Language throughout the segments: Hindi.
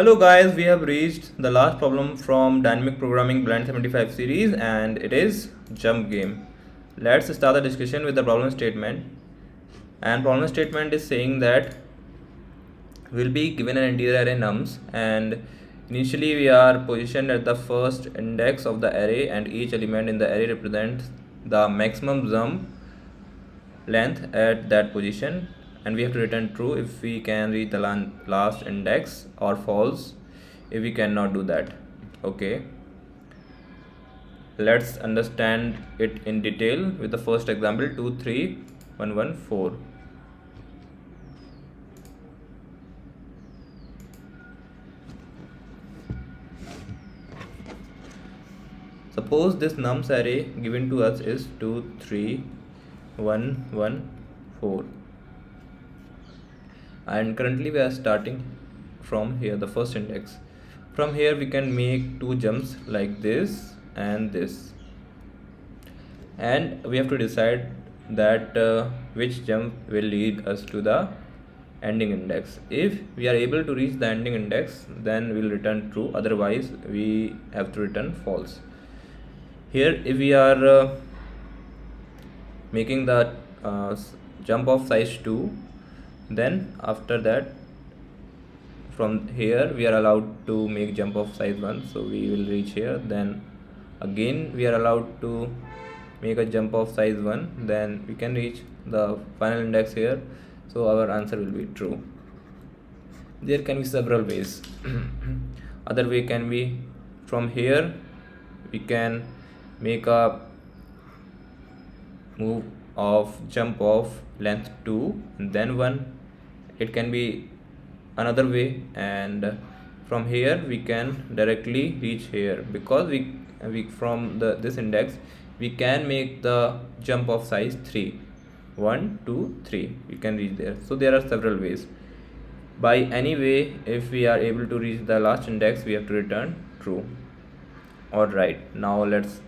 Hello guys, we have reached the last problem from Dynamic Programming Blend 75 series and it is jump game. Let's start the discussion with the problem statement. And problem statement is saying that we'll be given an integer array nums and initially we are positioned at the first index of the array and each element in the array represents the maximum jump length at that position, and we have to return true if we can reach the last index or false if we cannot do that. Okay, let's understand it in detail with the first example 23114. Suppose this nums array given to us is 23114 and currently we are starting from here, the first index. From here we can make two jumps like this and this, and we have to decide that which jump will lead us to the ending index. If we are able to reach the ending index, then we'll return true, otherwise we have to return false. Here if we are making the jump of size 2, then after that from here we are allowed to make jump of size 1, so we will reach here. Then again we are allowed to make a jump of size 1, then we can reach the final index here, so our answer will be true. There can be several ways. Other way can be from here we can make a move of jump of length 2 and then 1. It can be another way, and from here we can directly reach here because we from this index we can make the jump of size 3, 1 2 3, we can reach there. So there are several ways. By any way, if we are able to reach the last index, we have to return true. Alright, now let's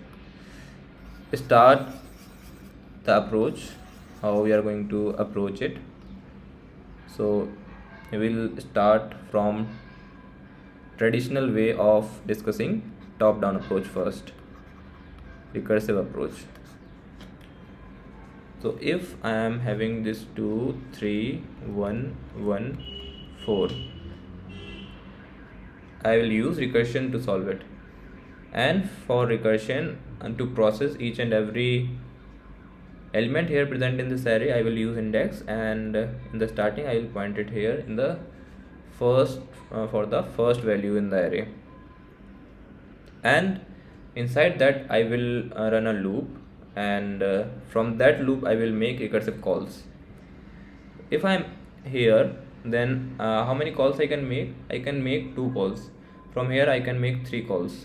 start the approach, how we are going to approach it. So we will start from traditional way of discussing top down approach first, recursive approach. So if I am having this 2 3 1 1 4, I will use recursion to solve it. And for recursion and to process each and every element here present in this array, I will use index, and in the starting I will point it here in the first for the first value in the array, and inside that I will run a loop, and from that loop I will make recursive calls. If I am here, then how many calls I can make? I can make 2 calls. From here I can make 3 calls,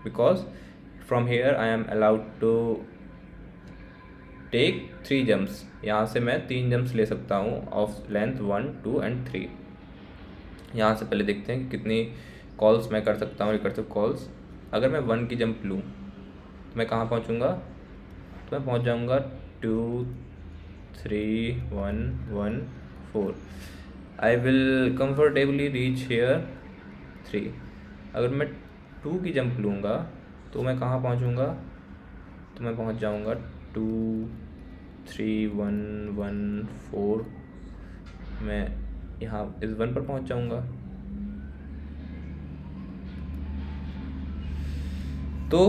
because from here I am allowed to take 3 jumps. यहाँ से मैं 3 जम्प्स ले सकता हूँ ऑफ लेंथ 1 2 एंड 3. यहाँ से पहले देखते हैं कि कितनी कॉल्स मैं कर सकता हूँ रिकर्सिव कॉल्स. अगर मैं 1 की जंप लूँ तो मैं कहाँ पहुँचूँगा? तो मैं पहुँच जाऊँगा 2 3 1 1 4. I will comfortably reach here 3. अगर मैं 2 की जंप लूँगा तो मैं कहाँ पहुँचूँगा? तो मैं पहुँच जाऊँगा 2 3 1 1 4. मैं यहाँ इस 1 पर पहुँच जाऊँगा. तो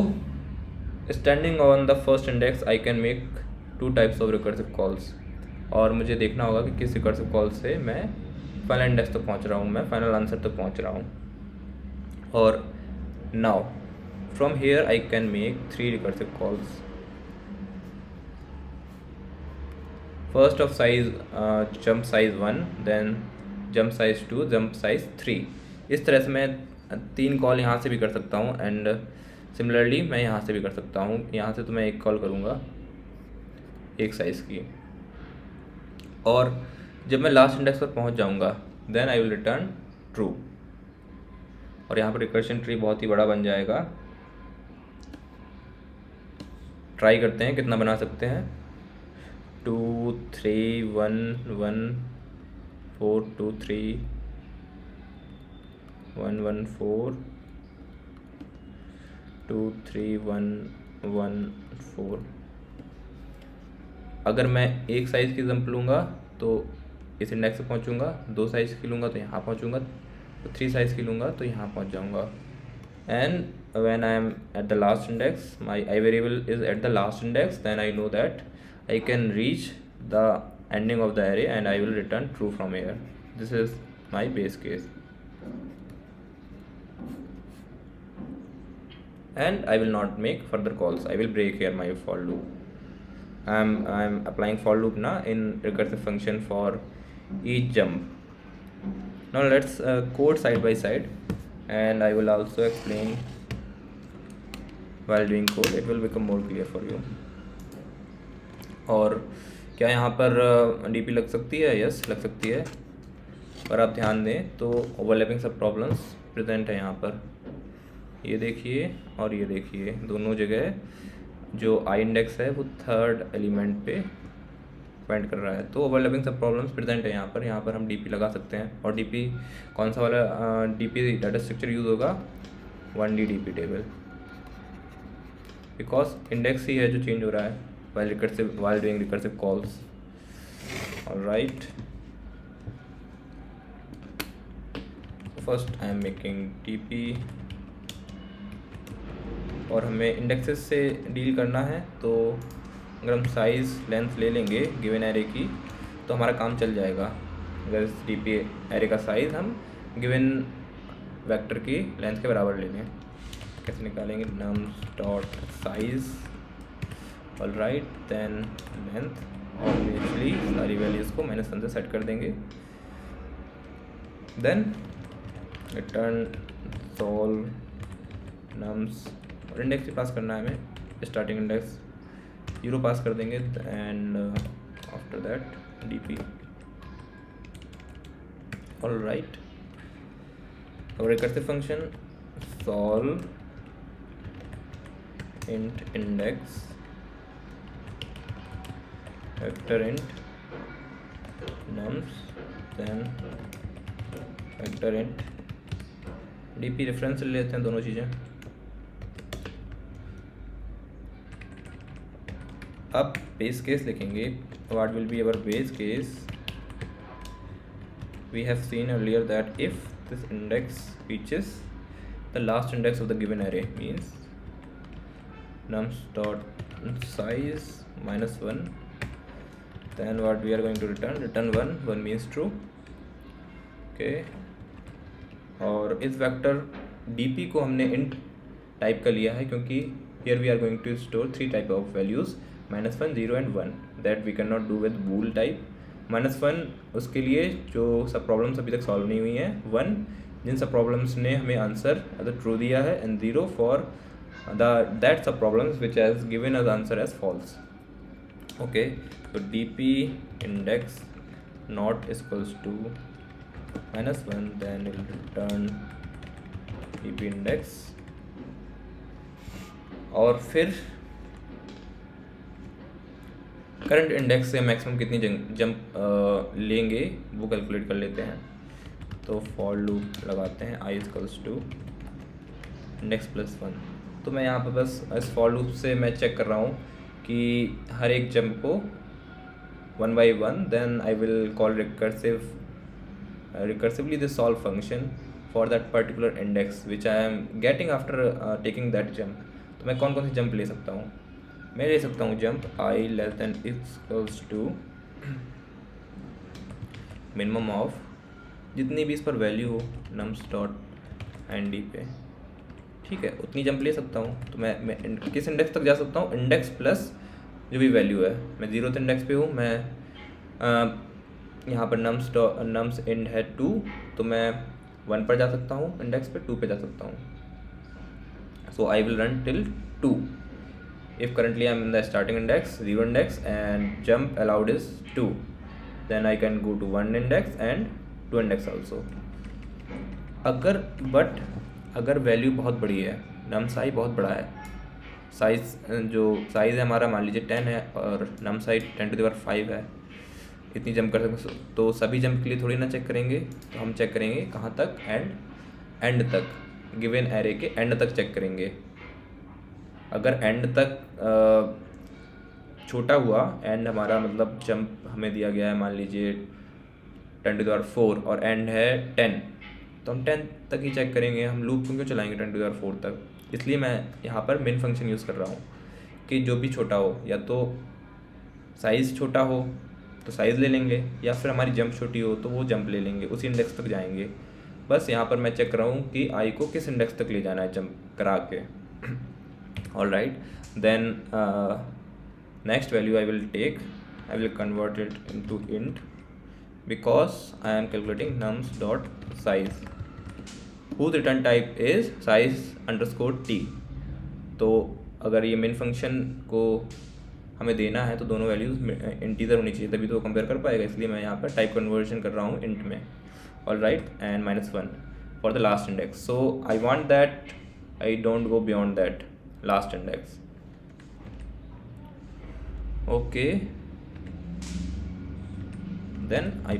standing on the first index I can make 2 types of recursive calls, और मुझे देखना होगा कि किस रिकर्सिव कॉल से मैं फाइनल इंडेक्स तक पहुँच रहा हूँ, मैं फाइनल आंसर तक पहुँच रहा हूँ. और now from here I can make 3 recursive calls. First of size jump size 1, then jump size 2, jump size 3. इस तरह से मैं 3 कॉल यहाँ से भी कर सकता हूँ, एंड सिमिलरली मैं यहाँ से भी कर सकता हूँ. यहाँ से तो मैं 1 कॉल करूँगा एक साइज़ की, और जब मैं लास्ट इंडेक्स पर पहुँच जाऊँगा then I will return true. और यहाँ पर रिकर्शन ट्री बहुत ही बड़ा बन जाएगा. ट्राई करते हैं कितना बना सकते हैं. 2 3 1 1 4 2 3 1 1 4 2 3 1 1 4। अगर मैं एक साइज़ की जंप लूँगा तो इस इंडेक्स पे पहुँचूँगा, 2 साइज़ की लूँगा तो यहाँ पहुँचूँगा, तो 3 साइज़ की लूँगा तो यहाँ पहुँच जाऊँगा। And when I am at the last index, my I variable is at the last index, then I know that I can reach the ending of the array and I will return true from here. This is my base case, and I will not make further calls. I will break here my for loop. I'm applying for loop now in recursive function for each jump. Now let's code side by side, and I will also explain while doing code. It will become more clear for you. और क्या यहाँ पर DP लग सकती है? यस, लग सकती है, पर आप ध्यान दें तो ओवरलैपिंग सब प्रॉब्लम्स प्रेजेंट है यहाँ पर। ये देखिए और ये देखिए, दोनों जगह जो आई इंडेक्स है वो थर्ड एलिमेंट पे पॉइंट कर रहा है, तो ओवरलैपिंग सब प्रॉब्लम्स प्रेजेंट है यहाँ पर। यहाँ पर हम DP लगा सकते हैं, और DP कौन सा वाला DP डाटा स्ट्रक्चर यूज़ होगा? 1D DP table, because index ही है जो चेंज हो रहा है while doing recursive calls. All right, first I am making DP, और हमें इंडेक्सेस से डील करना है, तो अगर हम साइज़ लेंथ ले लेंगे गिवन एरे की तो हमारा काम चल जाएगा। अगर इस DP एरे का साइज़ हम गिवन वेक्टर की लेंथ के बराबर ले लें, कैसे निकालेंगे? nums dot size, all right, then length, और इनिशियली सारी वैल्यूज़ को -1 से सेट कर देंगे। देन रिटर्न सॉल्व नम्स, और इंडेक्स ही पास करना है हमें, स्टार्टिंग इंडेक्स 0 पास कर देंगे, and after that DP। All right, और recursive function solve int index vector int nums, then vector int DP। Reference ले लेते हैं दोनों चीज़ें। अब बेस केस लिखेंगे। What will be our base case? We have seen earlier that if this index reaches the last index of the given array, means nums dot size -1, then what we are going to return 1 means true। okay, और इस वेक्टर DP को हमने int टाइप का लिया है क्योंकि here we are going to store 3 type of values, -1, 0 and 1, that we cannot do with bool type। -1 उसके लिए जो सब प्रॉब्लम्स अभी तक सॉल्व नहीं हुई हैं, 1 जिन सब प्रॉब्लम्स ने हमें आंसर अगर ट्रू दिया है, and 0 for that sub problems which has given us answer as false. Okay, तो DP index not is equals to -1, then it will return DP index, और फिर करंट इंडेक्स से मैक्सिमम कितनी जंप लेंगे वो कैलकुलेट कर लेते हैं। तो फॉर लूप लगाते हैं i इक्वल्स टू इंडेक्स +1। तो मैं यहाँ पर बस इस फॉर लूप से मैं चेक कर रहा हूँ कि हर एक जंप को 1 by 1, then I will call recursively the solve function for that particular index which I am getting after taking that jump। तो मैं कौन कौन सी जंप ले सकता हूँ? मैं ले सकता हूँ jump I less than equals to minimum of जितनी भी इस पर वैल्यू हो nums डॉट nd पे, ठीक है, उतनी जंप ले सकता हूँ। तो मैं किस इंडेक्स तक जा सकता हूँ? इंडेक्स प्लस जो भी वैल्यू है। मैं 0th इंडेक्स पे हूँ, मैं यहाँ पर nums इंड है 2, तो मैं 1 पर जा सकता हूँ, इंडेक्स पे 2 पे जा सकता हूँ। So I will run till 2 if currently I am in the starting index 0 index and jump allowed is 2, then I can go to 1 index and 2 index also। अगर वैल्यू बहुत बड़ी है, नम साइज बहुत बड़ा है, साइज़ जो साइज़ है हमारा मान लीजिए 10 है और नम साइज 10⁵ है, इतनी जंप कर सकते, तो सभी जंप के लिए थोड़ी ना चेक करेंगे, तो हम चेक करेंगे कहाँ तक, एंड एंड तक, गिवन एरे के एंड तक चेक करेंगे। अगर एंड तक छोटा हुआ, एंड हमारा मतलब जंप हमें दिया गया है मान लीजिए 10⁴ और एंड है 10, तो हम 10 तक ही चेक करेंगे। हम लूप क्यों चलाएंगे 10⁴ तक? इसलिए मैं यहाँ पर मिन फंक्शन यूज़ कर रहा हूँ कि जो भी छोटा हो, या तो साइज़ छोटा हो तो साइज़ ले लेंगे, या फिर हमारी जंप छोटी हो तो वो जंप ले लेंगे, उसी इंडेक्स तक जाएंगे। बस यहाँ पर मैं चेक कर रहा हूँ कि आई को किस इंडेक्स तक ले जाना है जंप करा के। All right, then next value I will convert it into int because I am calculating nums dot size whose return type is size underscore t। तो अगर ये मेन फंक्शन को हमें देना है तो दोनों वैल्यूज़ इंटीजर होनी चाहिए, तभी तो वो कंपेयर कर पाएगा। इसलिए मैं यहाँ पर टाइप कन्वर्जन कर रहा हूँ इंट में। All right, and -1 for the last index. So I want that I don't go beyond that last index. Okay, then i++।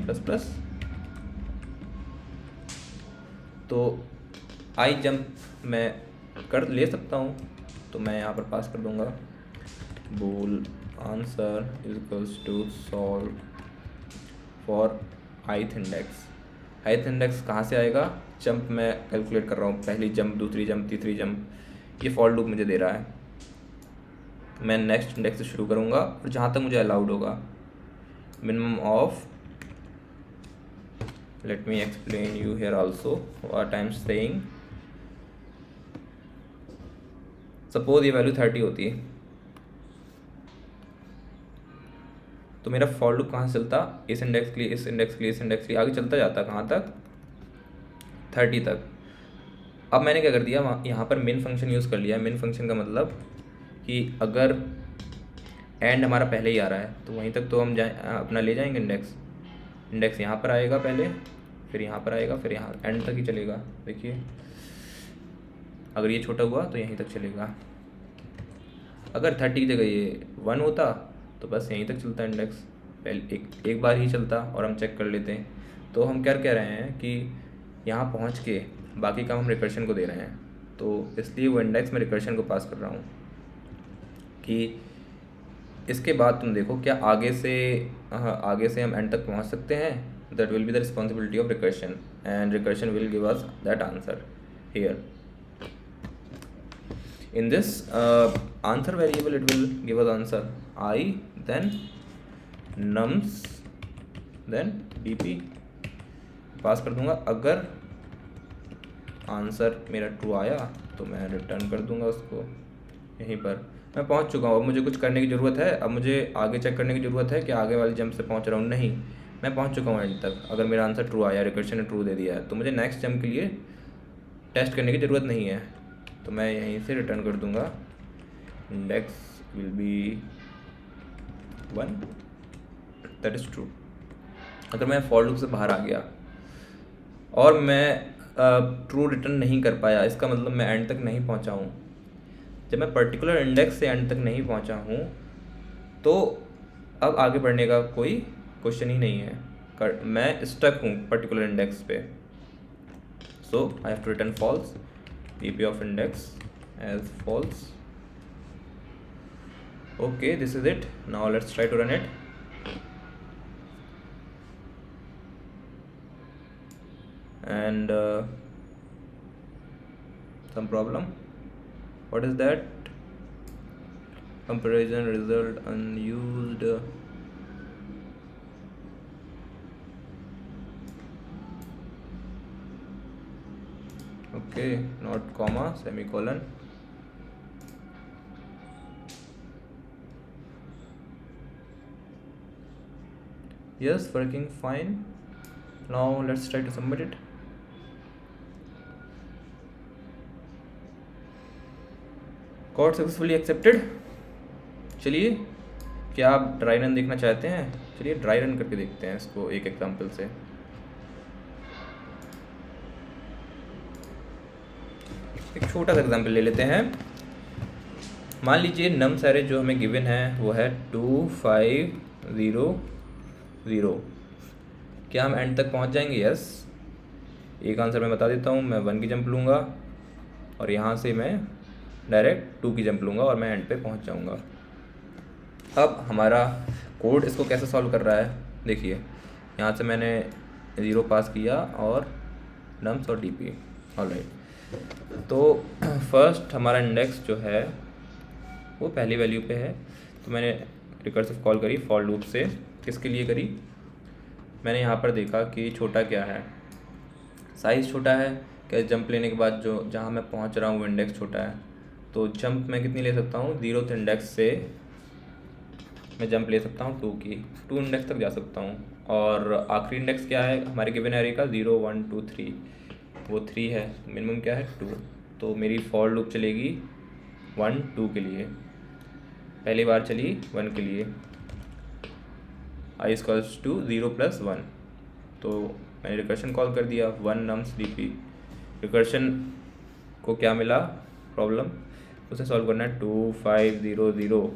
तो आई जंप मैं कर ले सकता हूँ, तो मैं यहाँ पर पास कर दूँगा bool answer equals to solve for ith index. ith index कहाँ से आएगा? जंप मैं कैलकुलेट कर रहा हूँ, पहली जंप, दूसरी जंप, तीसरी जंप, ये फॉर लूप मुझे दे रहा है। मैं नेक्स्ट इंडेक्स से शुरू करूँगा और जहाँ तक मुझे अलाउड होगा, minimum of, let me explain you here also what I am saying। suppose ये वैल्यू 30 होती है, तो मेरा फॉर लूप कहाँ से चलता? इस इंडेक्स के लिए, इस इंडेक्स के लिए, इस इंडेक्स के लिए, आगे चलता जाता कहाँ तक? 30 तक। अब मैंने क्या कर दिया, यहाँ पर मेन फंक्शन यूज़ कर लिया। मेन फंक्शन का मतलब कि अगर एंड हमारा पहले ही आ रहा है तो वहीं तक तो हम अपना ले जाएंगे इंडेक्स। इंडेक्स यहाँ पर आएगा पहले, फिर यहाँ पर आएगा, फिर यहाँ एंड तक ही चलेगा। देखिए, अगर ये छोटा हुआ तो यहीं तक चलेगा। अगर 30 की जगह ये 1 होता तो बस यहीं तक चलता इंडेक्स, पहले एक बार ही चलता और हम चेक कर लेते हैं। तो हम क्या कह रहे हैं कि यहाँ पहुँच के बाकी काम हम रिकर्शन को दे रहे हैं, तो इसलिए वो इंडेक्स में रिकर्शन को पास कर रहा हूँ कि इसके बाद तुम देखो क्या आगे से हम एंड तक पहुंच सकते हैं। That will be the responsibility of recursion, and recursion will give us that answer here in this answer variable. It will give us answer I, then nums, then dp pass कर दूंगा। अगर आंसर मेरा ट्रू आया तो मैं रिटर्न कर दूंगा उसको। यहीं पर मैं पहुंच चुका हूँ, अब मुझे कुछ करने की ज़रूरत है? अब मुझे आगे चेक करने की ज़रूरत है कि आगे वाली जंप से पहुंच रहा हूँ? नहीं, मैं पहुंच चुका हूँ एंड तक। अगर मेरा आंसर ट्रू आया, रिकर्शन ने ट्रू दे दिया है, तो मुझे नेक्स्ट जंप के लिए टेस्ट करने की ज़रूरत नहीं है। तो मैं यहीं से रिटर्न कर दूँगा index will be 1, that is true. अगर मैं फॉर लूप से बाहर आ गया और मैं ट्रू रिटर्न नहीं कर पाया, इसका मतलब मैं एंड तक नहीं पहुँचा हूँ। जब मैं पर्टिकुलर इंडेक्स से एंड तक नहीं पहुंचा हूं तो अब आगे बढ़ने का कोई क्वेश्चन ही नहीं है, मैं स्टक हूं पर्टिकुलर इंडेक्स पे। So I have to return false, dp of index as false. Okay, this is it. Now let's try to run it. And some problem, what is that? Comparison result unused, okay, not comma, semicolon। yes, working fine। now let's try to submit it। Code successfully accepted. चलिए, क्या आप ड्राई रन देखना चाहते हैं? चलिए ड्राई रन करके देखते हैं इसको एक एग्जांपल से। एक छोटा सा एग्जांपल ले लेते हैं। मान लीजिए नम्स एरे जो हमें गिवन है वो है 2 5 0 0। क्या हम एंड तक पहुंच जाएंगे? यस। एक आंसर मैं बता देता हूँ, मैं 1 की जंप लूँगा और यहाँ से मैं डायरेक्ट 2 की जंप लूँगा और मैं एंड पे पहुँच जाऊँगा। अब हमारा कोड इसको कैसे सॉल्व कर रहा है, देखिए यहाँ से मैंने 0 पास किया और नम्स और dp। ऑलराइट, तो फर्स्ट हमारा इंडेक्स जो है वो पहली वैल्यू पे है, तो मैंने रिकर्सिव कॉल करी फॉर लूप से। किसके लिए करी, मैंने यहाँ पर देखा कि छोटा क्या है, साइज़ छोटा है क्या, जंप लेने के बाद जो जहाँ मैं पहुँच रहा हूँ वो इंडेक्स छोटा है, तो जंप मैं कितनी ले सकता हूँ, 0th इंडेक्स से मैं जंप ले सकता हूँ 2 की, 2 इंडेक्स तक जा सकता हूँ। और आखिरी इंडेक्स क्या है हमारे गिवन एरे का, 0 1 2 3, वो 3 है, मिनिमम क्या है 2, तो मेरी फॉर लूप चलेगी 1 2 के लिए, पहली बार चली 1 के लिए, i इक्वल्स टू 0 + 1, तो मैंने रिकर्शन कॉल कर दिया 1 nums dp। रिकर्शन को क्या मिला प्रॉब्लम, उसे सॉल्व करना है 2 5 0 0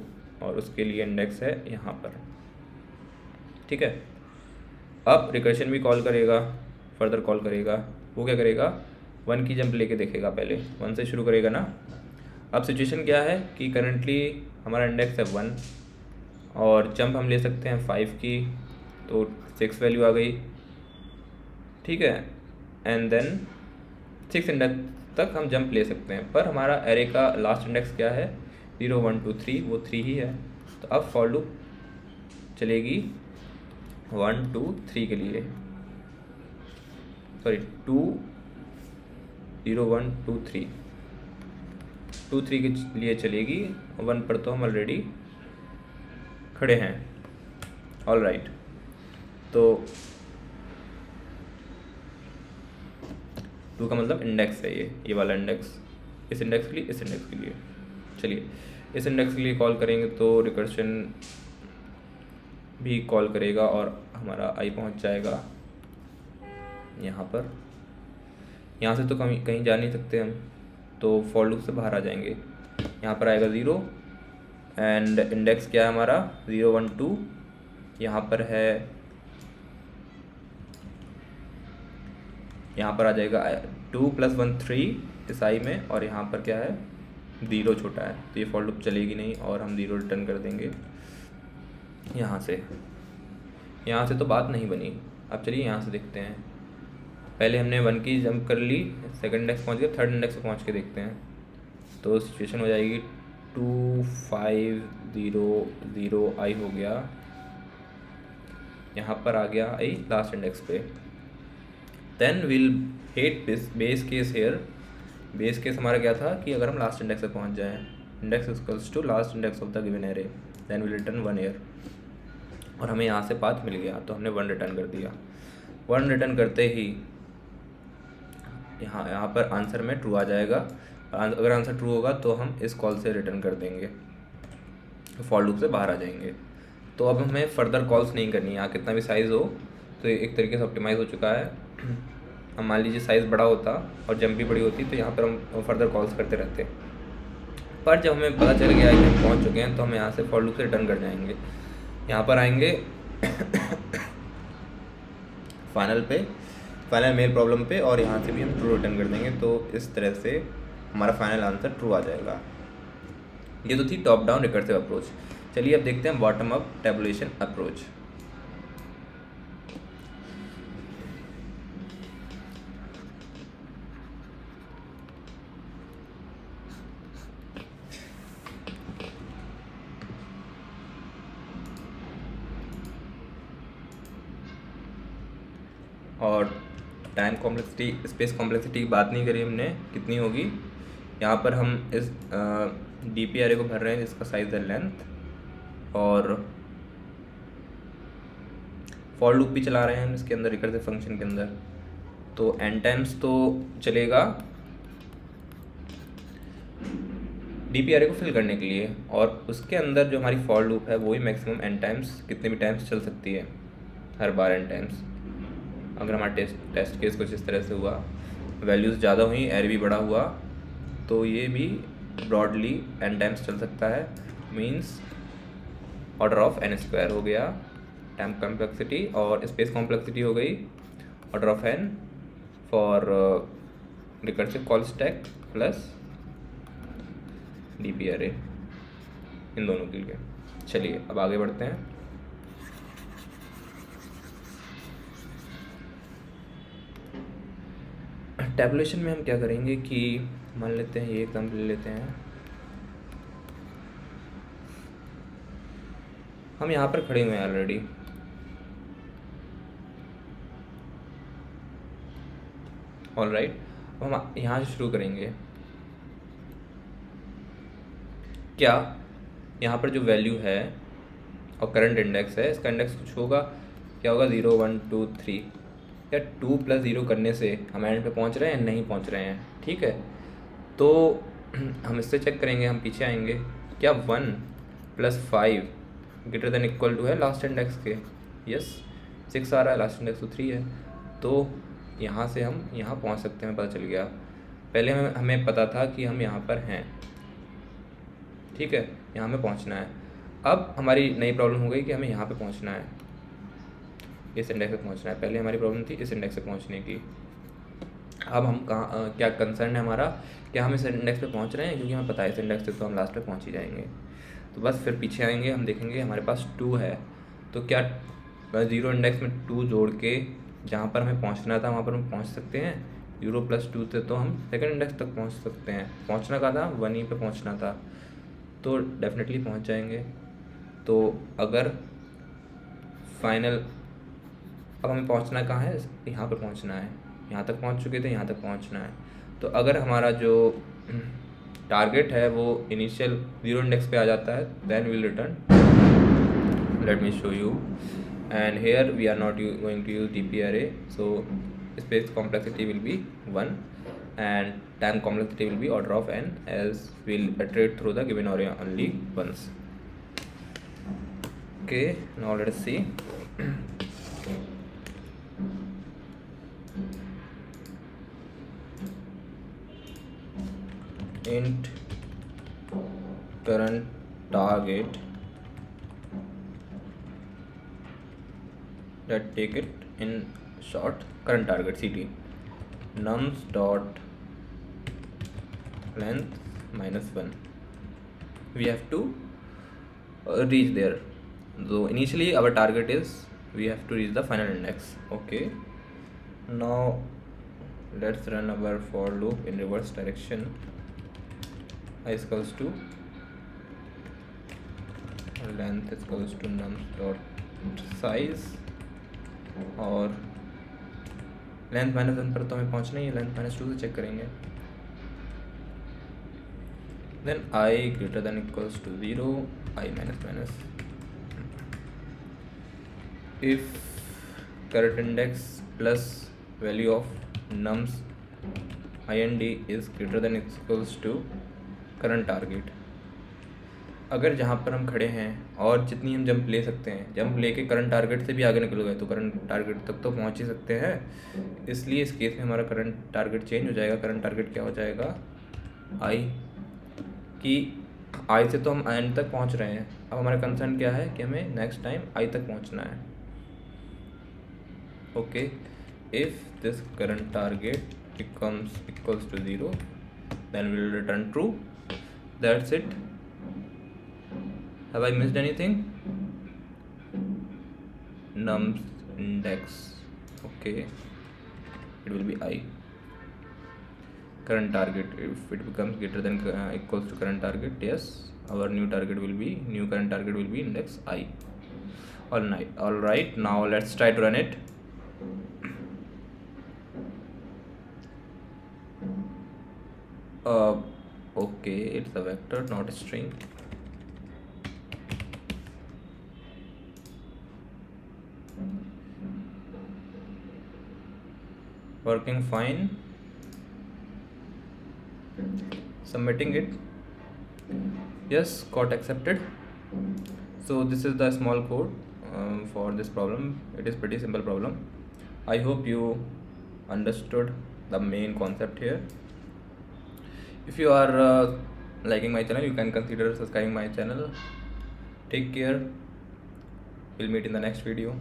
और उसके लिए इंडेक्स है यहाँ पर, ठीक है। अब रिकर्शन भी कॉल करेगा, फर्दर कॉल करेगा, वो क्या करेगा 1 की जंप लेके देखेगा, पहले 1 से शुरू करेगा ना। अब सिचुएशन क्या है कि करंटली हमारा इंडेक्स है 1 और जंप हम ले सकते हैं 5 की, तो 6 वैल्यू आ गई, ठीक है। एंड देन 6 इंडेक्स तक हम जंप ले सकते हैं, पर हमारा एरे का लास्ट इंडेक्स क्या है 0 1 2 3, वो 3 ही है। तो अब फॉर लूप चलेगी 1 2 3 के लिए, सॉरी 2 0 1 2 3 2 3 के लिए चलेगी, 1 पर तो हम ऑलरेडी खड़े हैं। ऑलराइट, तो 2 का मतलब इंडेक्स है ये वाला इंडेक्स, इस इंडेक्स के लिए, इस इंडेक्स के लिए। चलिए इस इंडेक्स के लिए कॉल करेंगे तो रिकर्शन भी कॉल करेगा और हमारा आई पहुंच जाएगा यहाँ पर। यहाँ से तो कहीं जा नहीं सकते हम, तो फॉर लूप से बाहर आ जाएंगे, यहाँ पर आएगा 0 एंड इंडेक्स क्या है हमारा 0 1 2, यहाँ पर है, यहाँ पर आ जाएगा 2 + 1 3 इस आई में, और यहाँ पर क्या है 0 छोटा है, तो ये फॉर लूप चलेगी नहीं और हम 0 रिटर्न कर देंगे यहाँ से। यहाँ से तो बात नहीं बनी। अब चलिए यहाँ से देखते हैं, पहले हमने 1 की जंप कर ली, सेकंड इंडेक्स पहुँच गए, थर्ड इंडेक्स पे पहुँच के देखते हैं, तो सिचुएशन हो जाएगी 2 5 0 0 आई हो गया, यहाँ पर आ गया आई लास्ट इंडेक्स पे। Then will hit base case here, base case हमारा क्या था कि अगर हम लास्ट इंडेक्स पे पहुँच जाएँ, index equals to last index of the given array, then will return 1 here, और हमें यहाँ से पाथ मिल गया तो हमने 1 रिटर्न कर दिया। 1 रिटर्न करते ही यहाँ पर आंसर में ट्रू आ जाएगा, अगर आंसर ट्रू होगा तो हम इस कॉल से रिटर्न कर देंगे, फॉर लूप से बाहर आ जाएंगे। तो अब हमें फर्दर कॉल्स नहीं करनी है, यहाँ कितना भी साइज़ हो तो एक तरीके से ऑप्टिमाइज़ हो चुका है। हम मान लीजिए साइज़ बड़ा होता और जंप भी बड़ी होती तो यहाँ पर हम फर्दर कॉल्स करते रहते, पर जब हमें पता चल गया है कि हम पहुँच चुके हैं तो हम यहाँ से फॉर लूप से रिटर्न कर जाएंगे, यहाँ पर आएंगे फाइनल मेल प्रॉब्लम पे, और यहाँ से भी हम ट्रू रिटर्न कर देंगे, तो इस तरह से हमारा फाइनल आंसर ट्रू आ जाएगा। ये तो थी टॉप डाउन रिकर्सिव अप्रोच। चलिए अब देखते हैं बॉटम अप टैबुलेशन अप्रोच। और टाइम कॉम्प्लेक्सिटी, स्पेस कॉम्प्लेक्सिटी की बात नहीं करी हमने, कितनी होगी। यहाँ पर हम इस डीपी एरे को भर रहे हैं जिसका साइज है लेंथ, और फॉर लूप भी चला रहे हैं हम इसके अंदर, रिकर्सिव फंक्शन के अंदर, तो n टाइम्स तो चलेगा डीपी एरे को फिल करने के लिए, और उसके अंदर जो हमारी फॉर लूप है वो ही मैक्सिमम n टाइम्स, कितने भी टाइम्स चल सकती है, हर बार n टाइम्स। अगर हमारा टेस्ट केस कुछ इस तरह से हुआ, वैल्यूज़ ज़्यादा हुई, एरे भी बड़ा हुआ, तो ये भी ब्रॉडली n टाइम्स चल सकता है, मीन्स ऑर्डर ऑफ n² हो गया टाइम कॉम्प्लेक्सिटी, और स्पेस कॉम्प्लेक्सिटी हो गई order of n for recursive call stack plus DP अरे, इन दोनों के लिए। चलिए अब आगे बढ़ते हैं। टैबुलेशन में हम क्या करेंगे कि मान लेते हैं ये एग्जाम्पल ले लेते हैं, हम यहाँ पर खड़े हुए हैं ऑलरेडी, ऑलराइट। हम यहाँ से शुरू करेंगे। क्या यहाँ पर जो वैल्यू है और करंट इंडेक्स है, इसका इंडेक्स कुछ होगा, क्या होगा 0 1 2 3, या 2 + 0 करने से हम एंड पे पहुँच रहे हैं, नहीं पहुँच रहे हैं, ठीक है। तो हम इससे चेक करेंगे, हम पीछे आएंगे, क्या 1 + 5 > है लास्ट इंडेक्स के, यस 6 आ रहा है, लास्ट इंडेक्स तो 3 है। तो यहाँ से हम यहाँ पहुँच सकते हैं, पता चल गया। पहले हमें पता था कि हम यहाँ पर हैं, ठीक है, यहाँ हमें पहुँचना है। अब हमारी नई प्रॉब्लम हो गई कि हमें यहाँ पे पहुँचना है, इस इंडेक्स पे पहुँचना है। पहले हमारी प्रॉब्लम थी इस इंडेक्स पे पहुँचने की। अब हम कहाँ क्या कंसर्न है हमारा, क्या हम इस इंडेक्स पे पहुँच रहे हैं, क्योंकि हमें पता है इस इंडेक्स से तो हम लास्ट पे पहुँच ही जाएंगे। तो बस फिर पीछे आएंगे, हम देखेंगे हमारे पास 2 है, तो क्या 0 इंडेक्स में 2 जोड़ के जहाँ पर हमें पहुँचना था वहाँ पर हम पहुँच सकते हैं। 0 + 2 थे तो हम सेकंड इंडेक्स तक पहुँच सकते हैं। पहुँचना कहाँ था, 1 ही पे पहुँचना था, तो डेफिनेटली पहुँच जाएंगे। तो अगर फाइनल, अब हमें पहुँचना कहाँ है, यहाँ पर पहुँचना है, यहाँ तक पहुँच चुके थे, यहाँ तक पहुँचना है। तो अगर हमारा जो टारगेट है वो इनिशियल 0 इंडेक्स पे आ जाता है, then will return, let me show you, and here we are not going to use DP array, so space complexity will be 1 and time complexity will be order of n, as we'll iterate through the given array only once. Okay, now let us see. Int current target, that take it in short, current target CT, nums dot length -1. We have to reach there. So initially our target is we have to reach the final index. Okay, now let's run our for loop in reverse direction. I is equals to length is equals to nums dot size, और लेंथ -1 पर तो हमें पहुंचना ही है, लेंथ -2 से चेक करेंगे। Then I > 0, I -, if current index plus value of nums IND is > current target। अगर जहाँ पर हम खड़े हैं और जितनी हम जंप ले सकते हैं, जंप लेके करंट टारगेट से भी आगे निकल गए तो करंट टारगेट तक तो पहुँच ही सकते हैं। इसलिए इस केस में हमारा करंट टारगेट चेंज हो जाएगा। करंट टारगेट क्या हो जाएगा, आई, कि आई से तो हम एंड तक पहुँच रहे हैं। अब हमारा कंसर्न क्या है कि हमें नेक्स्ट टाइम आई तक पहुँचना है। Okay, if this current target becomes equals to 0, then we will return true. That's it. Have I missed anything? Nums index, okay, it will be I. Current target, if it becomes greater than equals to current target, yes, our new current target will be index I. All right, now let's try to run it. Okay, it's a vector, not a string. Working fine. Submitting it. Yes, got accepted. So this is the small code for this problem. It is pretty simple problem. I hope you understood the main concept here. If you are liking my channel, you can consider subscribing my channel. Take care. We'll meet in the next video.